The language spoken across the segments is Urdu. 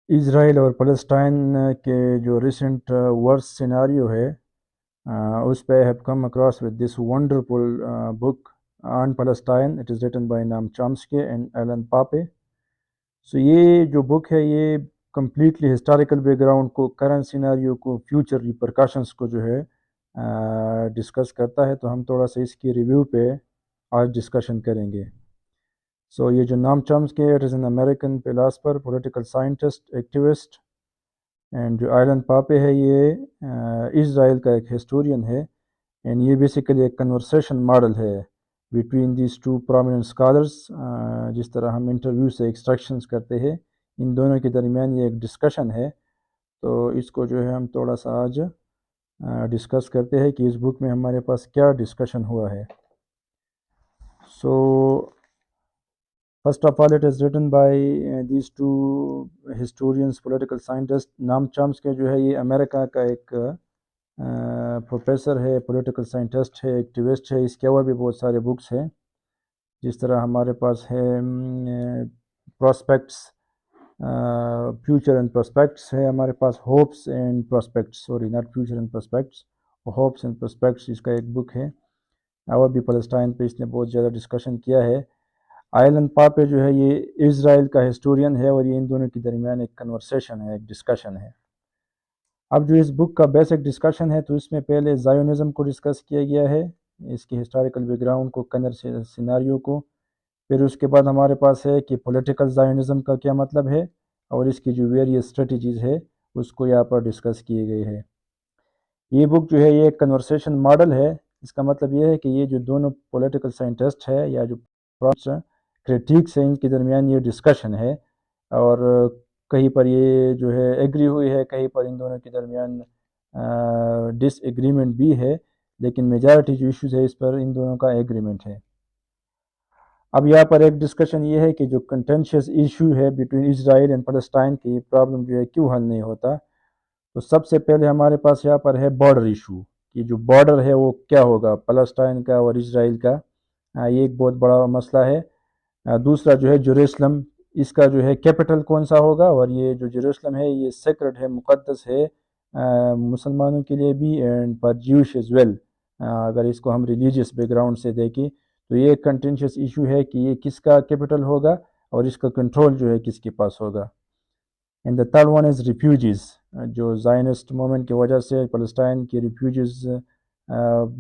اسرائیل اور فلسطین کے جو ریسنٹ ورس سیناریو ہے اس پہ have come across with this wonderful book on Filistin. It is written by نام چامسکے اینڈ ایلن پاپے. سو یہ جو بک ہے یہ کمپلیٹلی ہسٹوریکل بیک گراؤنڈ کو، کرنٹ سیناریو کو، فیوچر ریپرکاشنس کو جو ہے ڈسکس کرتا ہے. تو ہم تھوڑا سا اس کی ریویو پہ آج ڈسکشن کریں گے. سو یہ جو نام Chomsky it is an American philosopher, political scientist, activist. And جو آئلن پاپے ہے یہ اسرائیل کا ایک ہسٹورین ہے. اینڈ یہ بیسیکلی ایک کنورسیشن ماڈل ہے between these two prominent scholars. جس طرح ہم انٹرویو سے ایکسٹریکشنز کرتے ہیں، ان دونوں کے درمیان یہ ایک ڈسکشن ہے. تو اس کو جو ہے ہم تھوڑا سا آج ڈسکس کرتے ہیں کہ اس بک میں ہمارے پاس کیا ڈسکشن ہوا ہے. So first of all it is written by these two historians, political scientist. نام چامسکے جو ہے یہ امریکہ کا ایک پروفیسر ہے، پولیٹیکل سائنٹسٹ ہے، ایکٹیوسٹ ہے. اس کے اور بھی بہت سارے بکس ہیں، جس طرح ہمارے پاس ہے پراسپیکٹس، فیوچر اینڈ پراسپیکٹس ہے ہمارے پاس، hopes and prospects, sorry not future and prospects, hopes and prospects اس کا ایک بک ہے. اور بھی فلسطین پہ اس نے بہت زیادہ ڈسکشن کیا ہے. آئلن پاپے جو ہے یہ اسرائیل کا ہسٹورین ہے، اور یہ ان دونوں کے درمیان ایک کنورسیشن ہے، ایک ڈسکشن ہے. اب جو اس بک کا بیسک ڈسکشن ہے تو اس میں پہلے زائونزم کو ڈسکس کیا گیا ہے، اس کی ہسٹوریکل بیک گراؤنڈ کو، کرنٹ سیناریو کو. پھر اس کے بعد ہمارے پاس ہے کہ پولیٹیکل زائونزم کا کیا مطلب ہے، اور اس کی جو ویریس اسٹریٹجیز ہے اس کو یہاں پر ڈسکس کیے گئے ہیں. یہ بک جو ہے یہ ایک کنورسیشن ماڈل ہے. اس کا مطلب یہ ہے کہ یہ جو دونوں پولیٹیکل سائنٹسٹ ہے یا جو کریٹیکس ہیں، ان کے درمیان یہ ڈسکشن ہے. اور کہیں پر یہ جو ہے ایگری ہوئی ہے، کہیں پر ان دونوں کے درمیان ڈس ایگریمنٹ بھی ہے، لیکن میجارٹی جو ایشوز ہے اس پر ان دونوں کا ایگریمنٹ ہے. اب یہاں پر ایک ڈسکشن یہ ہے کہ جو کنٹینشیس ایشو ہے بٹوین اسرائیل اینڈ فلسطین کی پرابلم جو ہے کیوں حل نہیں ہوتا. تو سب سے پہلے ہمارے پاس یہاں پر ہے بارڈر ایشو، کہ جو بارڈر ہے وہ کیا ہوگا فلسطین کا اور اسرائیل کا. یہ ایک بہت بڑا مسئلہ ہے. دوسرا جو ہے جیروسلم، اس کا جو ہے کیپٹل کون سا ہوگا. اور یہ جو جیروسلم ہے یہ سیکرڈ ہے، مقدس ہے مسلمانوں کے لیے بھی، اینڈ پر جیوش ایز ویل. اگر اس کو ہم ریلیجیس بیک گراؤنڈ سے دیکھیں تو یہ ایک کنٹینشیس ایشو ہے کہ یہ کس کا کیپٹل ہوگا اور اس کا کنٹرول جو ہے کس کے پاس ہوگا. And the third one is refugees. جو زائنسٹ موومنٹ کی وجہ سے فلسطین کی ریفیوجیز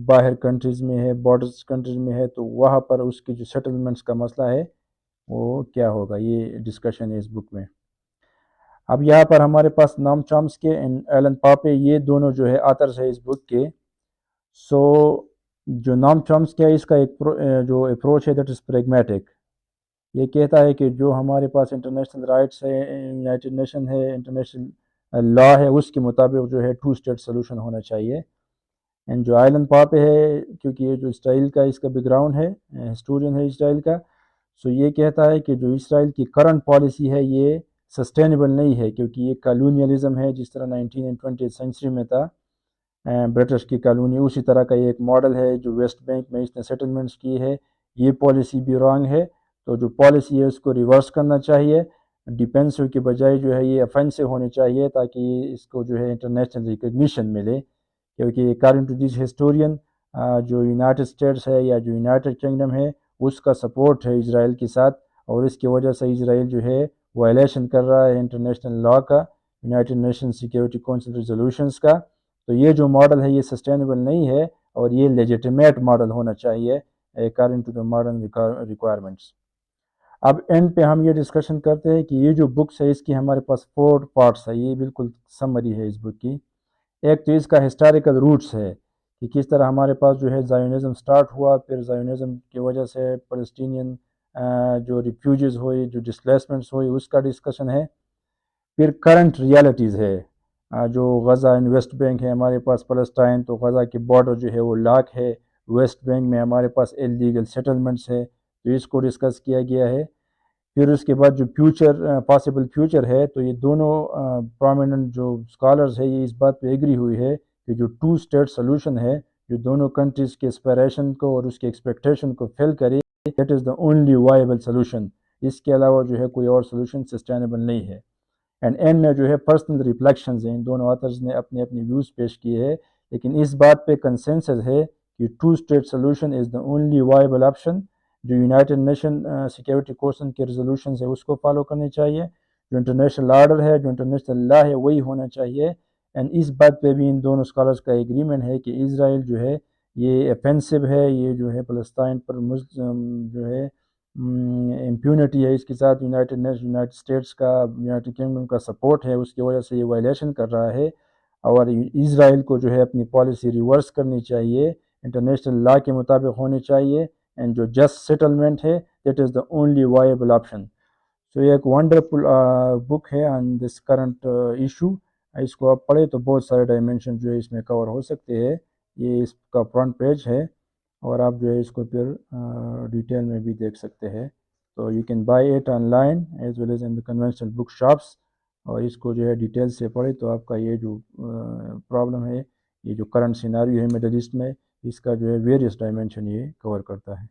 باہر کنٹریز میں ہے، بارڈرز کنٹریز میں ہے، تو وہاں پر اس کی جو سیٹلمنٹس کا مسئلہ ہے وہ کیا ہوگا، یہ ڈسکشن ہے اس بک میں. اب یہاں پر ہمارے پاس نام چامسکے اینڈ ایلن پاپے، یہ دونوں جو ہے آتھرز ہے اس بک کے. سو جو نام چامسکے ہے اس کا ایک جو اپروچ ہے دیٹ از پریگمیٹک. یہ کہتا ہے کہ جو ہمارے پاس انٹرنیشنل رائٹس ہے، یونائٹڈ نیشن ہے، انٹرنیشنل لا ہے، اس کے مطابق جو ہے ٹو اسٹیٹ سولوشن ہونا چاہیے. اینڈ جو آئلن پاپے ہے، کیونکہ یہ جو اسرائیل کا اس کا بیک گراؤنڈ ہے، ہسٹورین ہے اسرائیل کا، سو یہ کہتا ہے کہ جو اسرائیل کی کرنٹ پالیسی ہے یہ سسٹینیبل نہیں ہے، کیونکہ یہ کالونیلزم ہے جس طرح 19 اینڈ 20 سینچری میں تھا برٹش کی کالونی. اسی طرح کا یہ ایک ماڈل ہے جو ویسٹ بینک میں اس نے سیٹلمنٹس کی ہے. یہ پالیسی بھی رانگ ہے. تو جو پالیسی ہے اس کو ریورس کرنا چاہیے، ڈیفینسو کے بجائے جو ہے یہ افینسو ہونی چاہیے، تاکہ اس کو جو ہے انٹرنیشنل ریکگنیشن ملے. کیونکہ اکارڈنگ ٹو دیس ہسٹورین جو یونائٹڈ اسٹیٹس ہے یا جو یونائٹڈ کنگڈم ہے اس کا سپورٹ ہے اسرائیل کے ساتھ، اور اس کی وجہ سے اسرائیل جو ہے وائلیشن کر رہا ہے انٹرنیشنل لا کا، United nation security council resolutions کا. تو یہ جو ماڈل ہے یہ سسٹینیبل نہیں ہے، اور یہ لیجیٹیمیٹ ماڈل ہونا چاہیے according to the modern requirements. اب اینڈ پہ ہم یہ ڈسکشن کرتے ہیں کہ یہ جو بکس ہے اس کی ہمارے پاس 4 پارٹس ہے. یہ بالکل سمری ہے اس بک کی. ایک تو اس کا ہسٹوریکل روٹس ہے کہ کس طرح ہمارے پاس جو ہے زائونزم سٹارٹ ہوا، پھر زائونزم کی وجہ سے فلسطینین جو ریفیوجیز ہوئی، جو ڈسپلیسمنٹس ہوئی، اس کا ڈسکشن ہے. پھر کرنٹ ریالٹیز ہے، جو غزہ اینڈ ویسٹ بینک ہے ہمارے پاس فلسطین، تو غزہ کی بارڈر جو ہے وہ لاک ہے. ویسٹ بینک میں ہمارے پاس اللیگل سیٹلمنٹس ہے، تو اس کو ڈسکس کیا گیا ہے. پھر اس کے بعد جو فیوچر پاسبل فیوچر ہے، تو یہ دونوں پرومیننٹ جو اسکالرز ہے یہ اس بات پہ ایگری ہوئی ہے کہ جو ٹو اسٹیٹ سولوشن ہے جو دونوں کنٹریز کے اسپائریشن کو اور اس کے ایکسپیکٹیشن کو فل کرے، that is the only viable solution. اس کے علاوہ جو ہے کوئی اور سولوشن سسٹینیبل نہیں ہے. اینڈ اینڈ میں جو ہے پرسنل ریفلیکشنز ہیں، ان دونوں آتھرز نے اپنے اپنے ویوز پیش کیے ہیں، لیکن اس بات پہ کنسنسس ہے کہ 2 state solution is the only viable option. جو یونائٹڈ نیشن سیکیورٹی کونسل کے ریزولوشنز ہے اس کو فالو کرنی چاہیے، جو انٹرنیشنل آرڈر ہے، جو انٹرنیشنل لا ہے وہی ہونا چاہیے. اینڈ اس بات پہ بھی ان دونوں اسکالرس کا ایگریمنٹ ہے کہ اسرائیل جو ہے یہ افینسو ہے، یہ جو ہے فلسطین پر جو ہے امپیونٹی ہے، اس کے ساتھ یونائٹڈ اسٹیٹس کا، یونائٹڈ کنگڈم کا سپورٹ ہے، اس کی وجہ سے یہ وائلیشن کر رہا ہے. اور اسرائیل کو جو ہے اپنی پالیسی ریورس کرنی چاہیے، انٹرنیشنل لا کے مطابق ہونی چاہیے، اینڈ جو جسٹ سیٹلمنٹ ہے that is the only viable option. So یہ ایک ونڈرفل بک ہے آن دس کرنٹ ایشو. اس کو آپ پڑھیں تو بہت سارے ڈائمینشن جو ہے اس میں کور ہو سکتے ہیں. یہ اس کا فرنٹ پیج ہے اور آپ جو ہے اس کو پھر ڈیٹیل میں بھی دیکھ سکتے ہیں. تو you can buy it online as well as in the conventional book shops, اور اس کو جو ہے ڈیٹیل سے پڑھیں تو آپ کا یہ جو پرابلم ہے، یہ جو کرنٹ سیناریو ہے مڈل ایسٹ میں، اس کا جو ہے ویریس ڈائمینشن یہ کور کرتا ہے.